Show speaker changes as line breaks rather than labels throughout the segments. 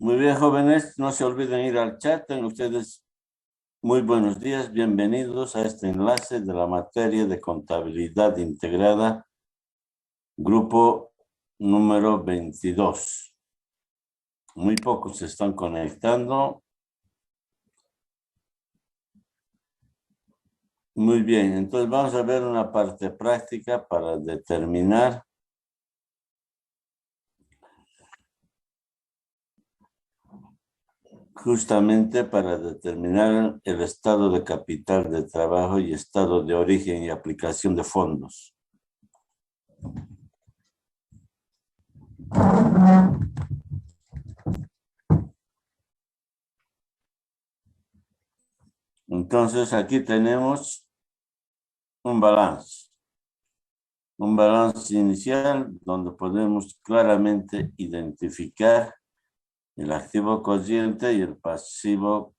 Muy bien, jóvenes, no se olviden ir al chat. Tengan ustedes muy buenos días, bienvenidos a este enlace de la materia de contabilidad integrada, grupo número 22. Muy pocos se están conectando. Muy bien, entonces vamos a ver una parte práctica para determinar justamente para determinar el estado de capital de trabajo y estado de origen y aplicación de fondos. Entonces aquí tenemos un balance. Un balance inicial donde podemos claramente identificar el activo cociente y el pasivo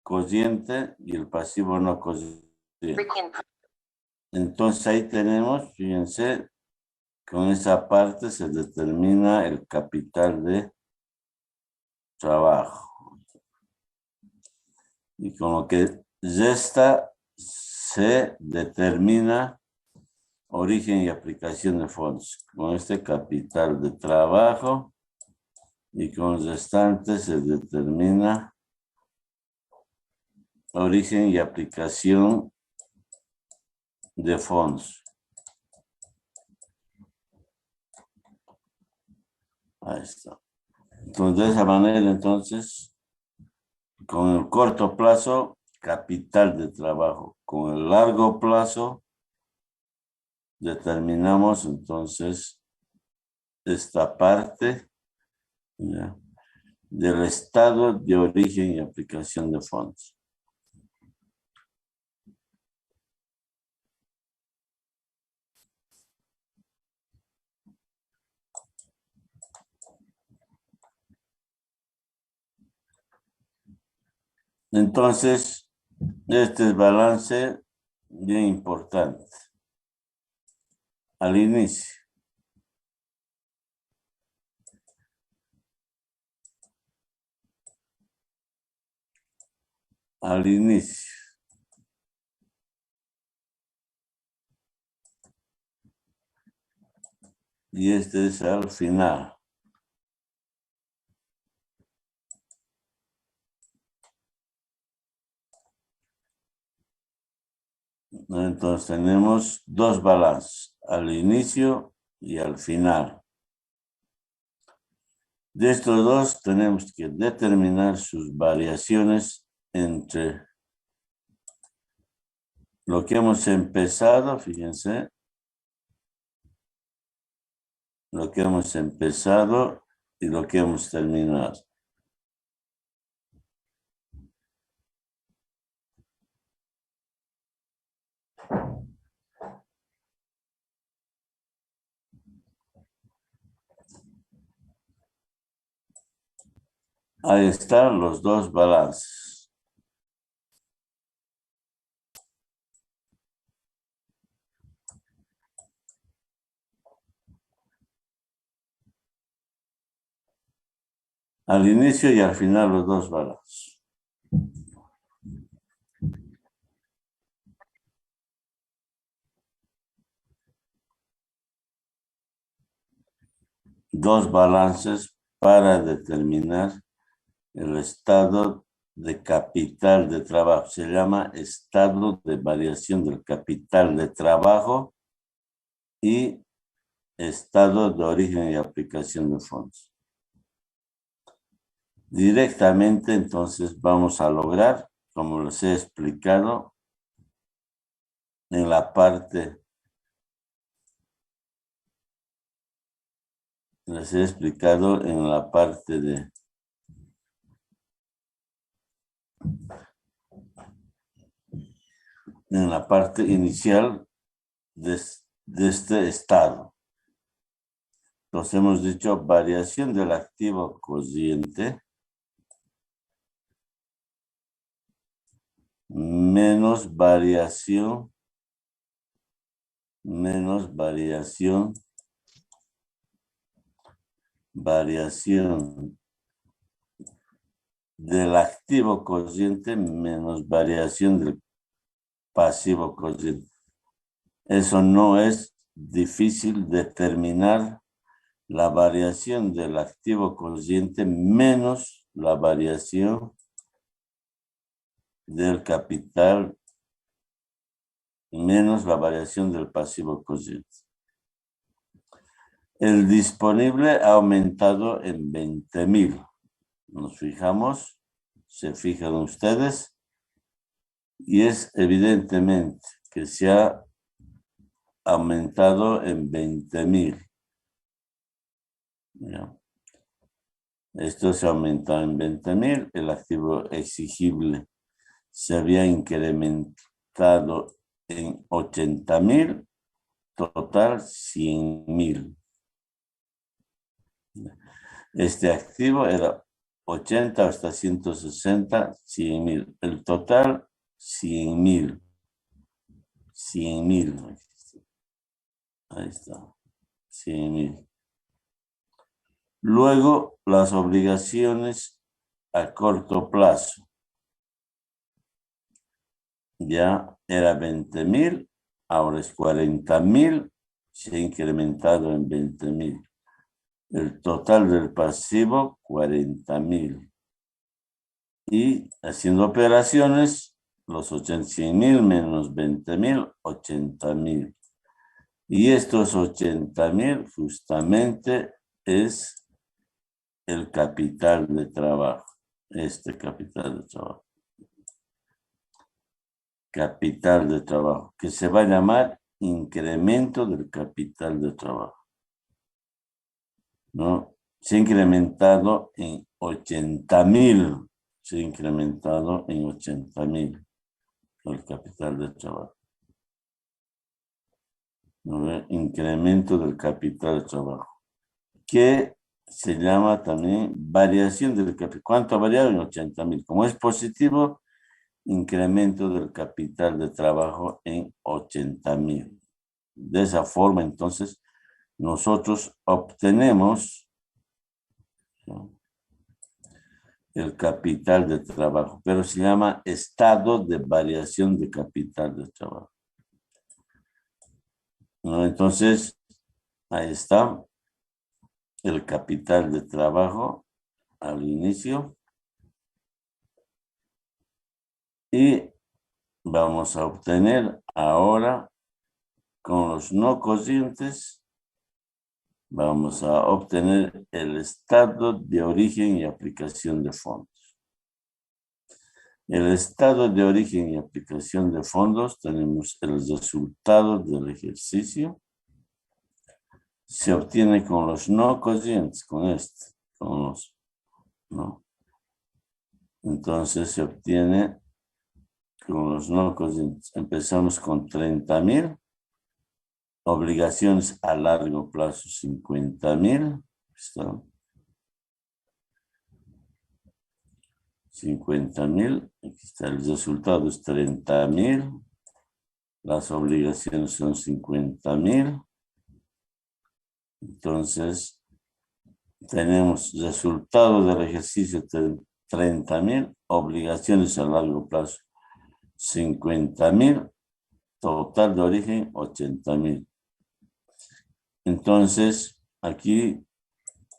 cociente y el pasivo no cociente. Entonces ahí tenemos, fíjense, con esa parte se determina el capital de trabajo. Y con lo que resta se determina origen y aplicación de fondos. Con este capital de trabajo y con los restantes se determina origen y aplicación de fondos. Ahí está. Entonces, de esa manera, entonces, con el corto plazo, capital de trabajo. Con el largo plazo, determinamos entonces esta parte, ¿ya?, del estado de origen y aplicación de fondos. Entonces, este es balance bien importante. Al inicio. Al inicio. Y este es al final. Entonces tenemos dos balances, al inicio y al final. De estos dos tenemos que determinar sus variaciones entre lo que hemos empezado, fíjense, lo que hemos empezado y lo que hemos terminado. Ahí están los dos balances. Al inicio y al final los dos balances. Dos balances para determinar el estado de capital de trabajo. Se llama estado de variación del capital de trabajo y estado de origen y aplicación de fondos. Directamente, entonces, vamos a lograr, como les he explicado, en la parte, de en la parte inicial de este estado. Entonces hemos dicho variación del activo cociente menos variación del activo cociente menos variación del pasivo cociente. Eso no es difícil determinar la variación del activo cociente menos la variación del capital menos la variación del pasivo cociente. El disponible ha aumentado en 20,000. Nos fijamos, se fijan ustedes, y es evidentemente que se ha aumentado en 20,000. Esto se ha aumentado en 20,000. El activo exigible se había incrementado en 80,000, total 100,000. Este activo era 80 hasta 160, 100,000. El total, 100,000. 100,000. Ahí está, 100,000. Luego, las obligaciones a corto plazo. Ya era 20,000, ahora es 40,000, se ha incrementado en 20,000. El total del pasivo, 40,000. Y haciendo operaciones, los 100,000 menos 20,000, 80,000. Y estos 80,000 justamente es el capital de trabajo. Este capital de trabajo. Capital de trabajo, que se va a llamar incremento del capital de trabajo. ¿No? Se ha incrementado en 80,000. Se ha incrementado en 80,000 el capital de trabajo. ¿No? Incremento del capital de trabajo. Que se llama también variación del capital. ¿Cuánto ha variado? En 80,000. Como es positivo, incremento del capital de trabajo en 80,000. De esa forma, entonces, nosotros obtenemos, ¿no?, el capital de trabajo, pero se llama estado de variación de capital de trabajo. ¿No? Entonces, ahí está el capital de trabajo al inicio. Y vamos a obtener ahora, con los no cocientes, vamos a obtener el estado de origen y aplicación de fondos. El estado de origen y aplicación de fondos, tenemos el resultado del ejercicio. Se obtiene con los no cocientes, con este, con los, ¿no? Entonces se obtiene con los no cocientes. Empezamos con 30,000. Obligaciones a largo plazo, 50,000. Está. 50,000. Aquí está el resultado, es 30,000. Las obligaciones son 50,000. Entonces, tenemos resultado del ejercicio 30,000, obligaciones a largo plazo 50,000, total de origen 80,000. Entonces, aquí,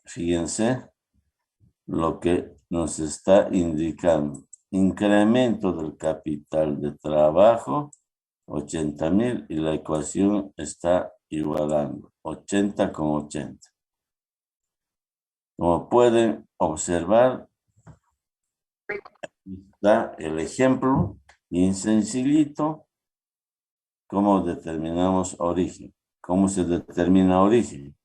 fíjense lo que nos está indicando. Incremento del capital de trabajo, 80,000, y la ecuación está igualando 80 con 80. Como pueden observar, está el ejemplo, bien sencillito, cómo determinamos origen. ¿Cómo se determina origen?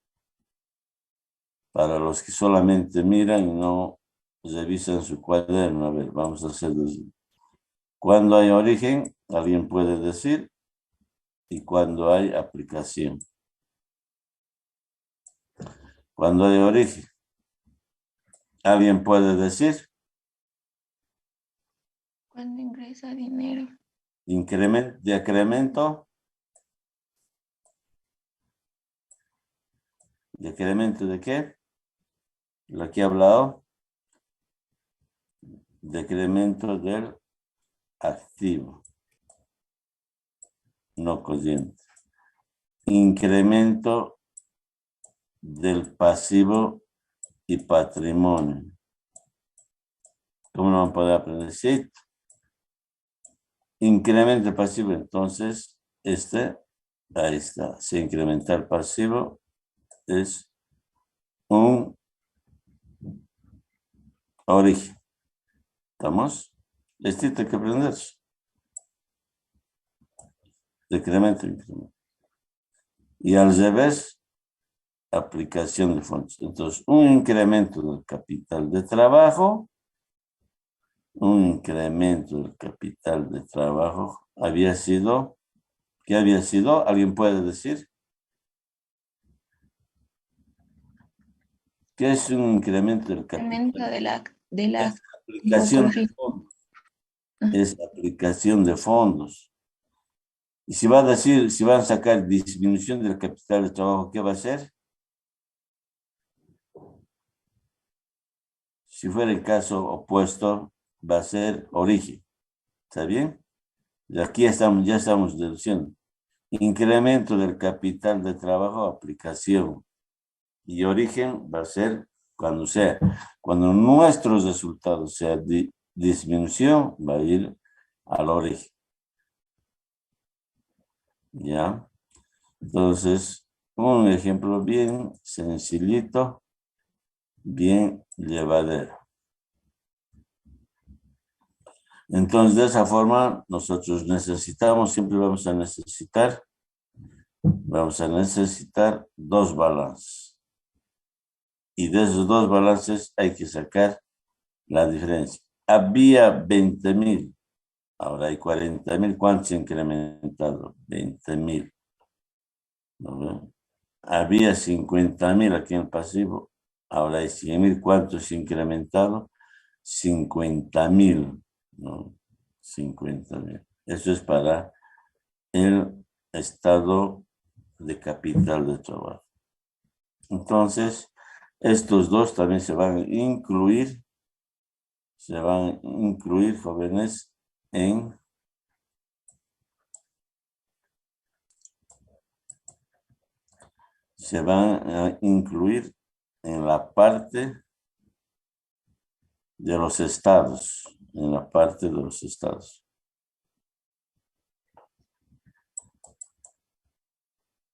Para los que solamente miran y no revisan su cuaderno, a ver, vamos a hacerlo así. ¿Cuándo hay origen? Alguien puede decir. Y cuando hay aplicación. Cuando hay origen. ¿Alguien puede decir?
Cuando ingresa dinero.
Decremento. ¿Decremento de qué? Lo que he hablado. decremento del activo no cociente, incremento del pasivo y patrimonio. ¿Cómo no van a poder aprender? Sí. Incremento el pasivo, entonces ahí está. Si incrementa el pasivo, es un origen. ¿Estamos? Esto hay que aprender. Decremento, incremento. Y al revés, aplicación de fondos. Entonces, un incremento del capital de trabajo, había sido, ¿qué había sido? ¿Alguien puede decir? ¿Qué es un incremento del capital?
Incremento de la
Aplicación de fondos. Es aplicación de fondos. Y si va a decir, si van a sacar disminución del capital de trabajo, ¿qué va a hacer? Si fuera el caso opuesto, va a ser origen. ¿Está bien? Y aquí ya estamos deduciendo. Incremento del capital de trabajo, aplicación. Y origen va a ser cuando nuestros resultados sea disminución, va a ir al origen. ¿Ya? Entonces, un ejemplo bien sencillito, bien llevadero. Entonces, de esa forma, nosotros siempre vamos a necesitar dos balances. Y de esos dos balances hay que sacar la diferencia. Había 20,000, ahora hay 40,000. ¿Cuánto se ha incrementado? 20,000. ¿No? Había 50,000 aquí en el pasivo, ahora hay 100,000. ¿Cuánto se ha incrementado? 50,000. ¿No? 50,000. Eso es para el estado de capital de trabajo. Entonces, estos dos también se van a incluir, jóvenes, se van a incluir en la parte de los estados,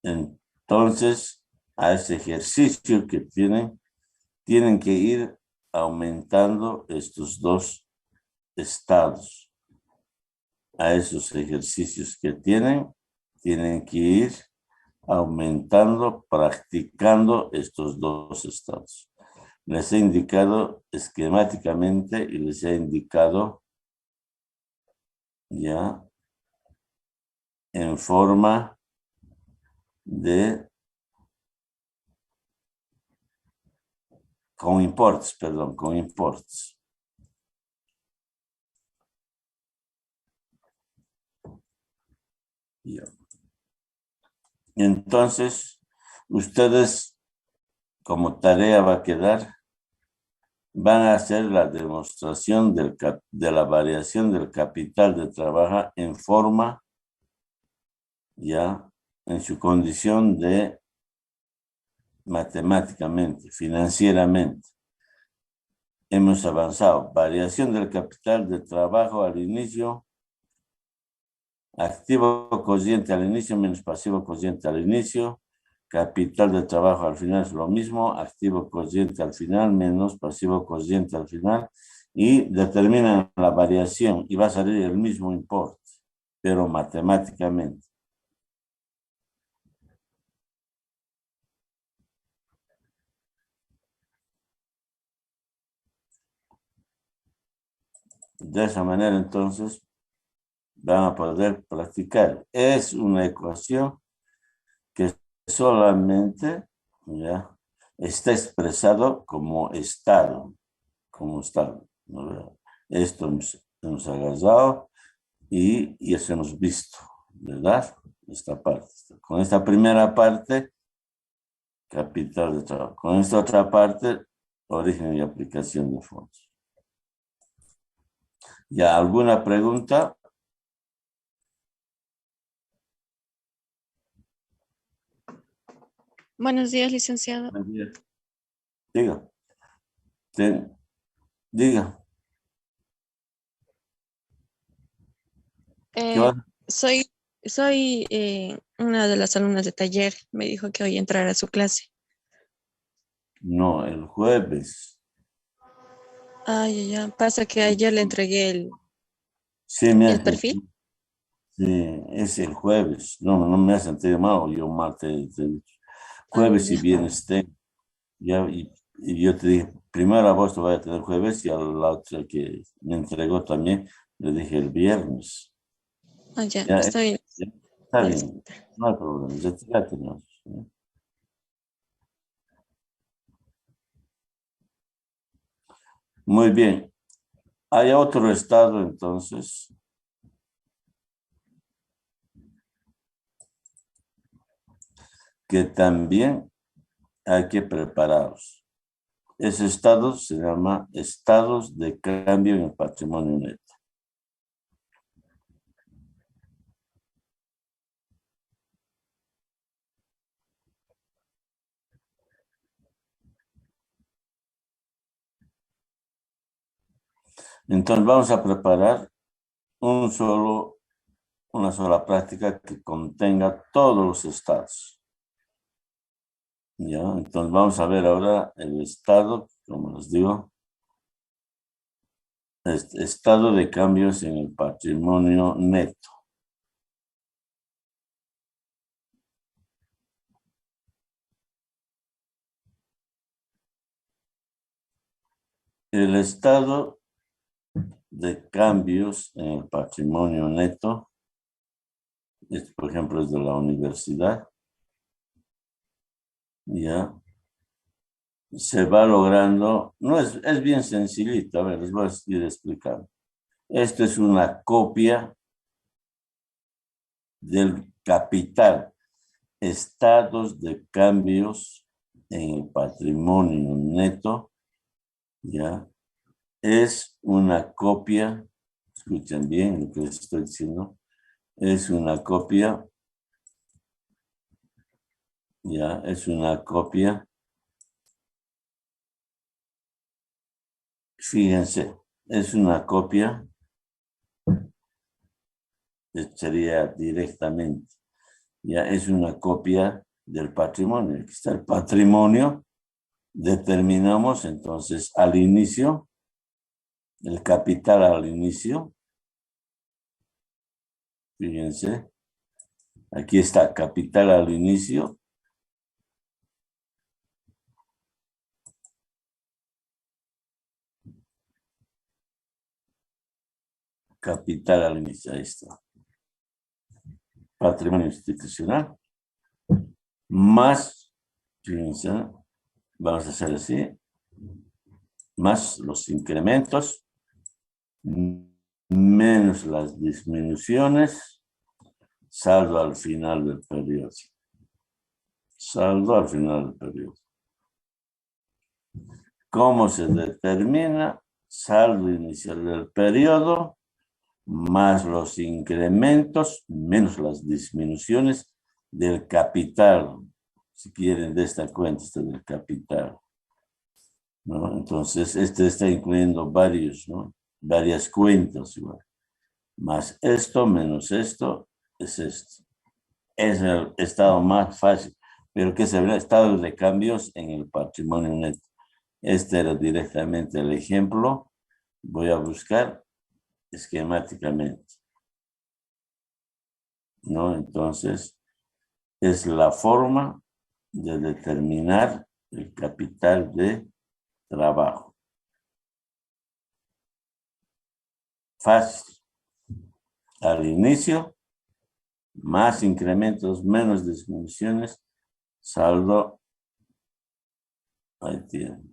Entonces, a ese ejercicio que tienen que ir aumentando estos dos estados. A esos ejercicios que tienen que ir aumentando, practicando estos dos estados. Les he indicado esquemáticamente y les he indicado ya en forma con importes. Ya. Entonces, ustedes, como tarea va a quedar, van a hacer la demostración de la variación del capital de trabajo en forma, ya, en su condición de matemáticamente, financieramente. Hemos avanzado. Variación del capital de trabajo al inicio, activo cociente al inicio menos pasivo cociente al inicio, capital de trabajo al final es lo mismo, activo cociente al final menos pasivo cociente al final, y determinan la variación y va a salir el mismo importe, pero matemáticamente. De esa manera, entonces, van a poder practicar. Es una ecuación que solamente ya está expresado como estado, ¿no? Esto hemos agarrado y eso hemos visto, ¿verdad? Esta parte. Con esta primera parte, capital de trabajo. Con esta otra parte, origen y aplicación de fondos. ¿Ya alguna pregunta?
Buenos días, licenciado.
Diga. Diga. ¿Qué va?
Soy, soy una de las alumnas de taller. Me dijo que hoy entrara a su clase.
No, el jueves.
Ay, ya. Pasa que ayer le entregué
Sí, me
el
has
perfil.
sí, es el jueves. No, no me has entendido mal. Yo mal te he dicho.
Ah,
Jueves y
ya.
viernes tengo. Ya, y yo te dije, primero a vos te voy a tener jueves y a la otra que me entregó también, le dije el viernes.
Ah, ya.
Ya,
Está bien.
ya, está
Gracias.
bien, no hay problema, ya tenemos. ¿Eh? Muy bien. Hay otro estado entonces que también hay que prepararos. Ese estado se llama estados de cambio en el patrimonio neto. Entonces vamos a preparar una sola práctica que contenga todos los estados. ¿Ya? Entonces vamos a ver ahora el estado, como les digo, estado de cambios en el patrimonio neto. El estado de cambios en el patrimonio neto, por ejemplo, es de la universidad, ya se va logrando, no es bien sencillito, a ver, les voy a ir explicando. Esto es una copia del capital, estados de cambios en el patrimonio neto, ya es una copia, escuchen bien lo que les estoy diciendo, es una copia, ya es una copia, fíjense, es una copia, sería directamente, ya es una copia del patrimonio. Aquí está el patrimonio, determinamos entonces al inicio, el capital al inicio, fíjense, aquí está capital al inicio, capital al inicio, ahí está. Patrimonio institucional, más, fíjense, vamos a hacer así, más los incrementos, menos las disminuciones, saldo al final del periodo. Saldo al final del periodo. ¿Cómo se determina? Saldo inicial del periodo, más los incrementos, menos las disminuciones del capital. Si quieren, de esta cuenta, del capital. ¿No? Entonces, este está incluyendo varios, ¿no? Varias cuentas igual. Más esto, menos esto, es esto. Es el estado más fácil, pero que se ve estado de cambios en el patrimonio neto. Este era directamente el ejemplo. Voy a buscar esquemáticamente, ¿no? Entonces, es la forma de determinar el capital de trabajo. Fácil. Al inicio, más incrementos, menos disminuciones, saldo, ahí tiene.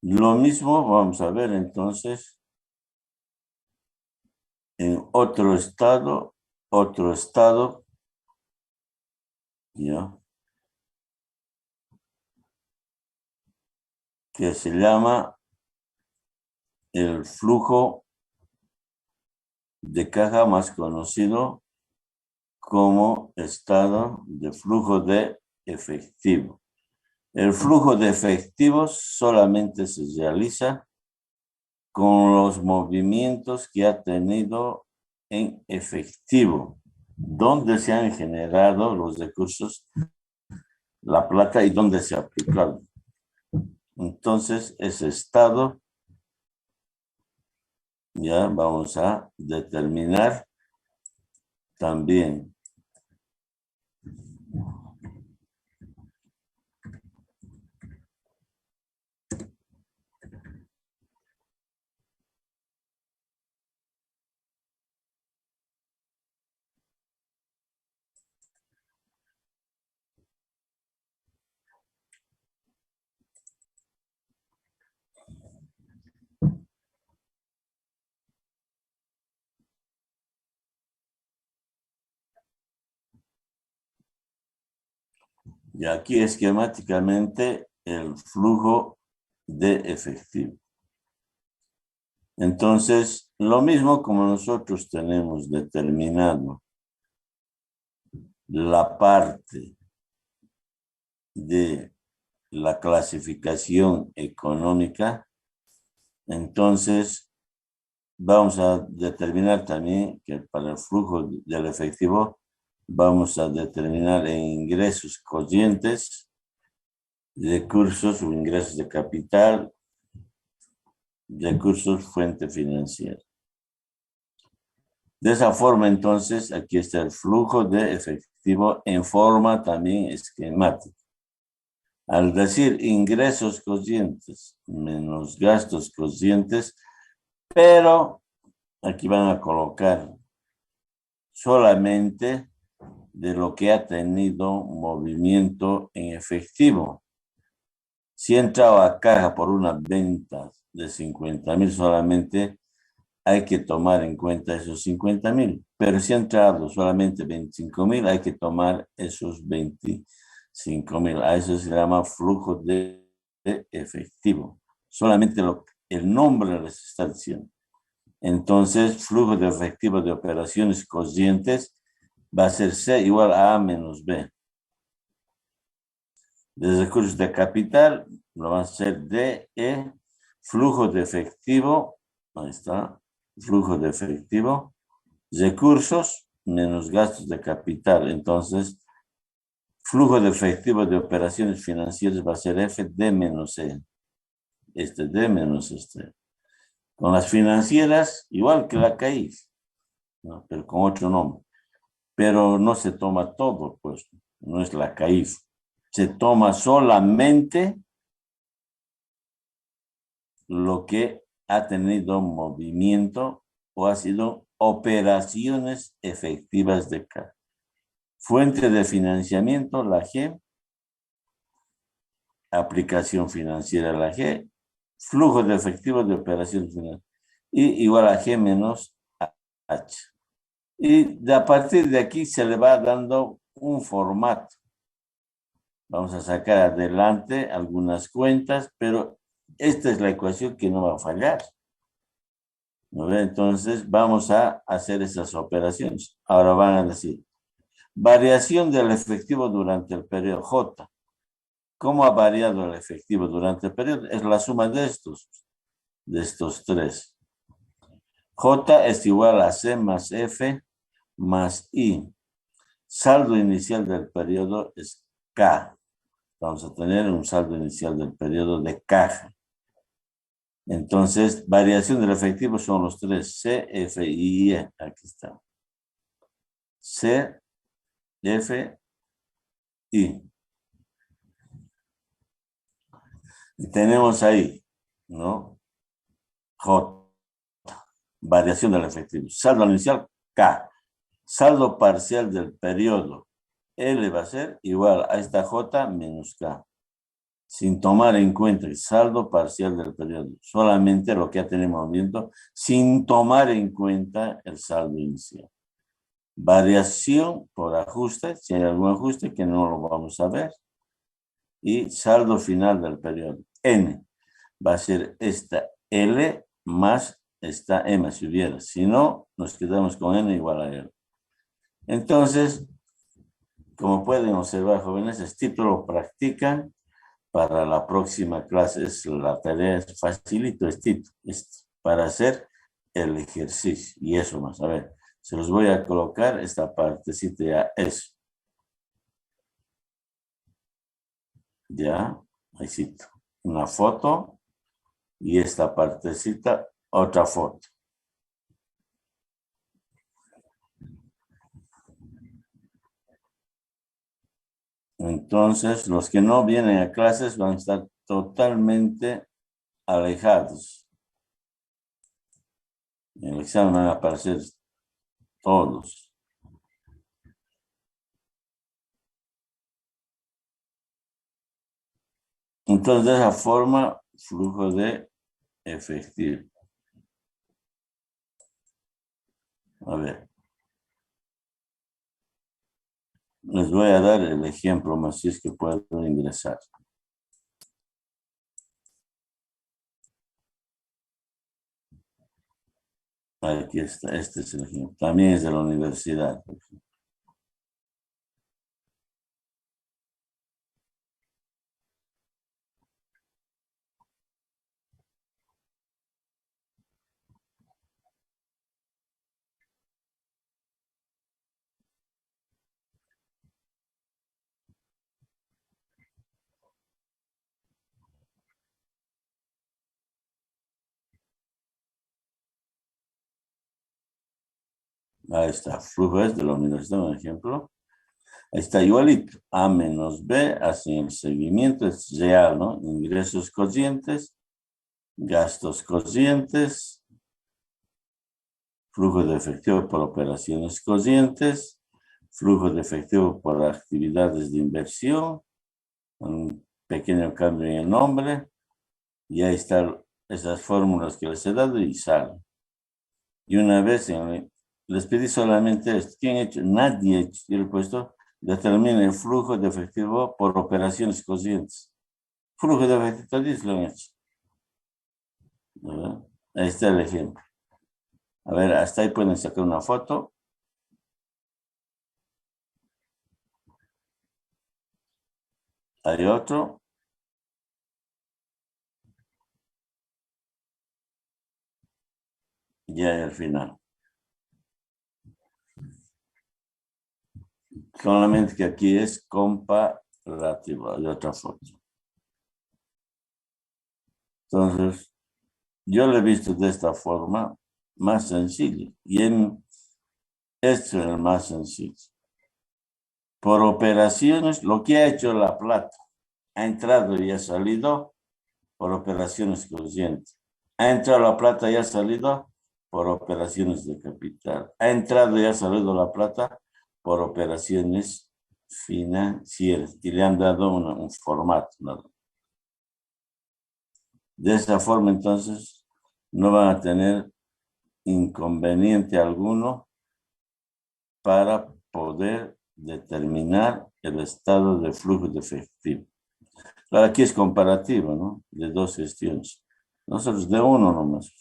Lo mismo vamos a ver entonces en otro estado, ¿ya? Que se llama el flujo de caja, más conocido como estado de flujo de efectivo. El flujo de efectivos solamente se realiza con los movimientos que ha tenido en efectivo, donde se han generado los recursos, la plata y donde se ha aplicado. Entonces, ese estado ya vamos a determinar también. Y aquí esquemáticamente el flujo de efectivo. Entonces, lo mismo como nosotros tenemos determinado la parte de la clasificación económica, entonces vamos a determinar también que para el flujo del efectivo vamos a determinar en ingresos corrientes, recursos o ingresos de capital, recursos fuente financiera. De esa forma, entonces, aquí está el flujo de efectivo en forma también esquemática. Al decir ingresos corrientes menos gastos corrientes, pero aquí van a colocar solamente de lo que ha tenido movimiento en efectivo. Si entraba a caja por una venta de 50,000 solamente, hay que tomar en cuenta esos 50,000. Pero si ha entrado solamente 25,000, hay que tomar esos 25,000. A eso se llama flujo de efectivo. Solamente el nombre les está diciendo. Entonces, flujo de efectivo de operaciones corrientes va a ser C igual a A menos B. De recursos de capital, lo va a ser DE, flujo de efectivo, ahí está, flujo de efectivo, recursos menos gastos de capital. Entonces, flujo de efectivo de operaciones financieras va a ser F D menos E. Este D menos este. Con las financieras, igual que la CAIF, ¿no? Pero con otro nombre. Pero no se toma todo, pues, no es la CAIF. Se toma solamente lo que ha tenido movimiento o ha sido operaciones efectivas de caja. Fuente de financiamiento, la G. Aplicación financiera, la G. Flujo de efectivo de operaciones financieras. Y igual a G menos H. Y a partir de aquí se le va dando un formato. Vamos a sacar adelante algunas cuentas, pero esta es la ecuación que no va a fallar. ¿No ve? Entonces vamos a hacer esas operaciones. Ahora van a decir, variación del efectivo durante el periodo J. ¿Cómo ha variado el efectivo durante el periodo? Es la suma de estos tres. J es igual a C más F más I. Saldo inicial del periodo es K. Vamos a tener un saldo inicial del periodo de caja. Entonces, variación del efectivo son los tres, C, F y E. Aquí está. C, F, I. Y tenemos ahí, ¿no? J. Variación del efectivo. Saldo inicial, K. Saldo parcial del periodo, L va a ser igual a esta J menos K. sin tomar en cuenta el saldo parcial del periodo. Solamente lo que ya tenemos viendo, sin tomar en cuenta el saldo inicial. Variación por ajuste, si hay algún ajuste que no lo vamos a ver. Y saldo final del periodo. N va a ser esta L más esta M si hubiera. Si no, nos quedamos con N igual a L. Entonces, como pueden observar, jóvenes, este título lo practican para la próxima clase. La tarea es facilito, es para hacer el ejercicio. Y eso más, a ver, se los voy a colocar esta partecita ya, eso. Ya, ahí sí, una foto y esta partecita, otra foto. Entonces, los que no vienen a clases van a estar totalmente alejados. En el examen van a aparecer todos. Entonces, de esa forma, flujo de efectivo. A ver. Les voy a dar el ejemplo más si es que puedo ingresar. Aquí está, este es el ejemplo. También es de la universidad. Ahí está, flujo es de la universidad, un ejemplo. Ahí está igualito, A menos B, así el seguimiento es real, ¿no? Ingresos cocientes, gastos cocientes, flujo de efectivo por operaciones cocientes, flujo de efectivo por actividades de inversión, un pequeño cambio en el nombre, y ahí están esas fórmulas que les he dado y salen. Y una vez les pedí solamente esto. ¿Quién ha hecho? Nadie ha hecho. Yo le he puesto, determina el flujo de efectivo por operaciones cocientes. Flujo de efectivo, todos lo han hecho. ¿Verdad? Ahí está el ejemplo. A ver, hasta ahí pueden sacar una foto. Hay otro. Ya al final. Solamente que aquí es comparativo. Hay otra foto. Entonces, yo lo he visto de esta forma más sencillo. Y esto es el más sencillo. Por operaciones, lo que ha hecho la plata. Ha entrado y ha salido por operaciones conscientes. Ha entrado la plata y ha salido por operaciones de capital. Ha entrado y ha salido la plata por operaciones financieras. Y le han dado un formato, ¿no? De esa forma, entonces, no van a tener inconveniente alguno para poder determinar el estado de flujo de efectivo. Claro, aquí es comparativo, ¿no? De dos gestiones. Nosotros de uno nomás.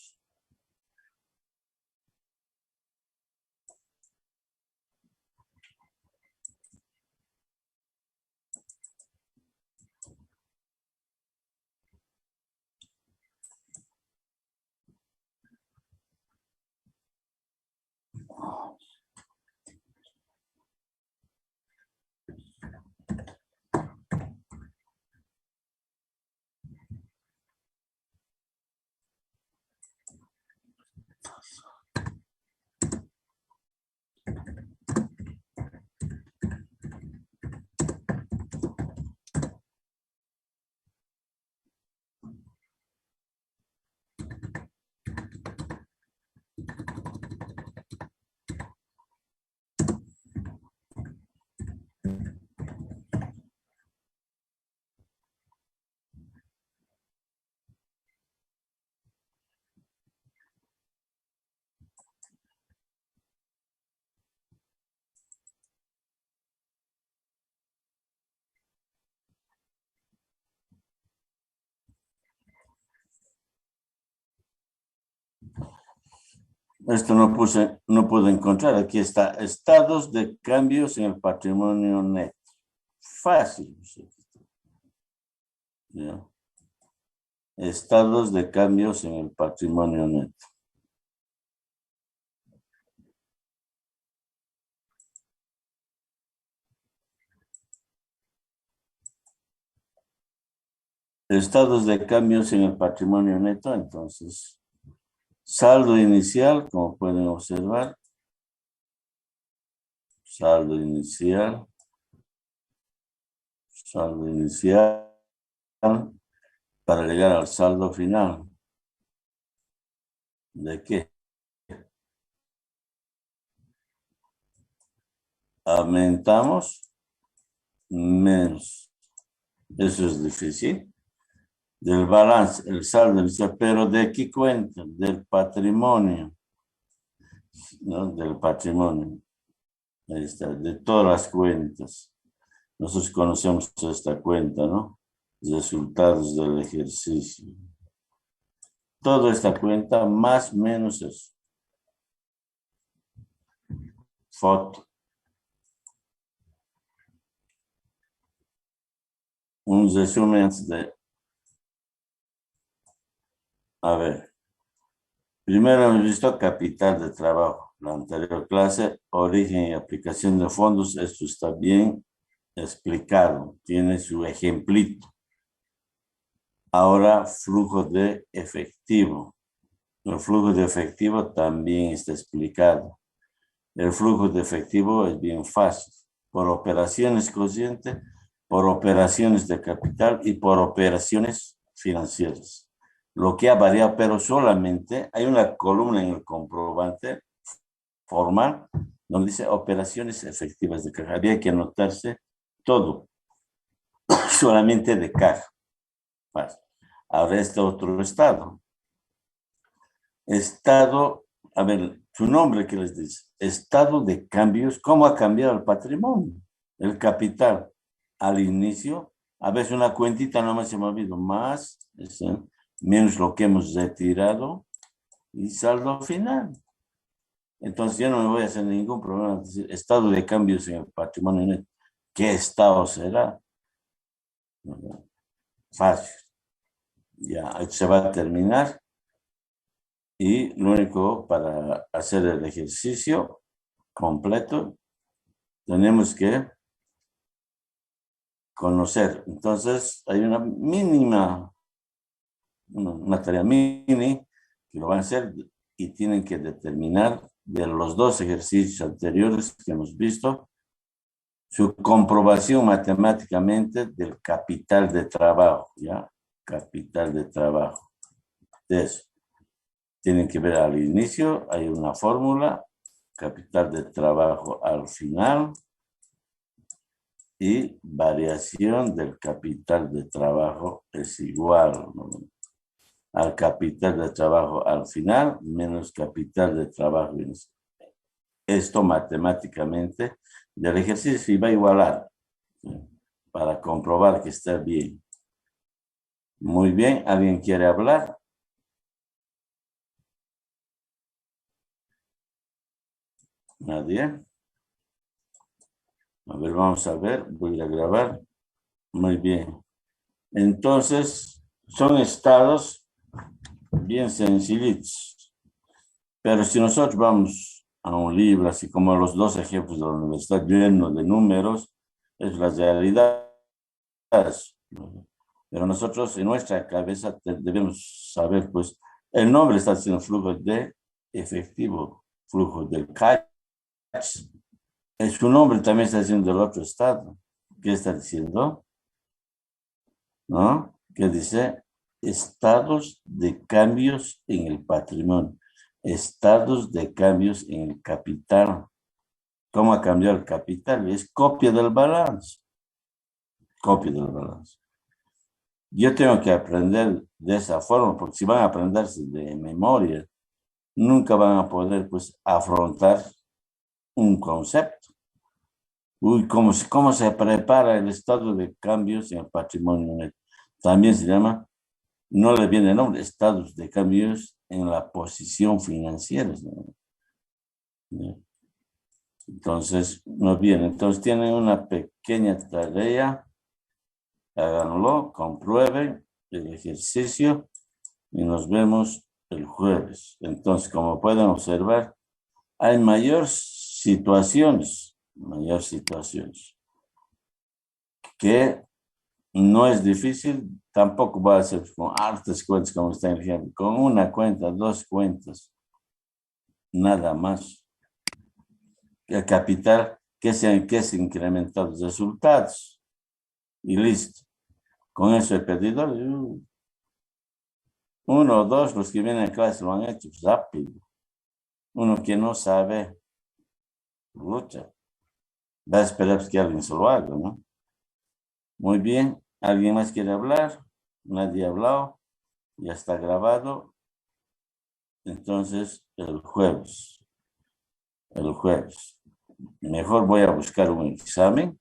Esto no pude encontrar. Aquí está, estados de cambios en el patrimonio neto. Fácil. ¿Ya? Estados de cambios en el patrimonio neto. Estados de cambios en el patrimonio neto, entonces, saldo inicial, como pueden observar, saldo inicial, para llegar al saldo final. ¿De qué? Aumentamos menos. Eso es difícil. Del balance, el saldo inicial, pero ¿de qué cuenta? Del patrimonio, ¿no? Del patrimonio. Ahí está, de todas las cuentas. Nosotros conocemos esta cuenta, ¿no? Resultados del ejercicio. Toda esta cuenta más menos eso. Foto. Un resumen de... A ver. Primero hemos visto capital de trabajo. La anterior clase, origen y aplicación de fondos. Esto está bien explicado. Tiene su ejemplito. Ahora, flujo de efectivo. El flujo de efectivo también está explicado. El flujo de efectivo es bien fácil. Por operaciones cocientes, por operaciones de capital y por operaciones financieras. Lo que ha variado, pero solamente hay una columna en el comprobante formal donde dice operaciones efectivas de caja. Había que anotarse todo, solamente de caja. Ahora este otro estado. Estado, a ver, su nombre que les dice, estado de cambios, ¿cómo ha cambiado el patrimonio? El capital al inicio, a veces una cuentita nomás se me ha olvidado, más, menos lo que hemos retirado y saldo final. Entonces yo no me voy a hacer ningún problema de decir estado de cambios en el patrimonio neto. ¿Qué estado será? Fácil. Ya, se va a terminar. Y lo único para hacer el ejercicio completo, tenemos que conocer. Entonces, hay una mínima, una tarea mini que lo van a hacer y tienen que determinar de los dos ejercicios anteriores que hemos visto, su comprobación matemáticamente del capital de trabajo, ¿ya? Capital de trabajo. Eso. Tienen que ver al inicio, hay una fórmula, capital de trabajo al final y variación del capital de trabajo es igual, ¿no? Al capital de trabajo al final menos capital de trabajo inicial. Esto matemáticamente del ejercicio va a igualar, ¿sí? Para comprobar que está bien. Muy bien, ¿alguien quiere hablar? ¿Nadie? A ver, vamos a ver, voy a grabar. Muy bien. Entonces, son estados bien sencillitos. Pero si nosotros vamos a un libro, así como los dos ejemplos de la universidad, lleno de números, es la realidad. Pero nosotros en nuestra cabeza debemos saber, pues, el nombre está diciendo flujo de efectivo, flujo del cash. Su nombre también está diciendo del otro estado. ¿Qué está diciendo? ¿No? Que dice estados de cambios en el patrimonio, estados de cambios en el capital. ¿Cómo ha cambiado el capital? Es copia del balance. Copia del balance. Yo tengo que aprender de esa forma, porque si van a aprenderse de memoria, nunca van a poder, pues, afrontar un concepto. Uy, ¿cómo se prepara el estado de cambios en el patrimonio neto? También se llama, no le viene el nombre, estados de cambios en la posición financiera, ¿no? Entonces, muy bien. Entonces, tienen una pequeña tarea. Háganlo, comprueben el ejercicio y nos vemos el jueves. Entonces, como pueden observar, hay mayor situaciones que no es difícil, tampoco va a ser con hartas cuentas como está en el ejemplo, con una cuenta, 2 cuentas, nada más. El capital que se incrementan los resultados y listo. Con eso he perdido 1 o 2, los que vienen a clase lo han hecho rápido. Uno que no sabe, lucha. Va a esperar que alguien se lo haga, ¿no? Muy bien. ¿Alguien más quiere hablar? Nadie ha hablado. Ya está grabado. Entonces, el jueves. Mejor voy a buscar un examen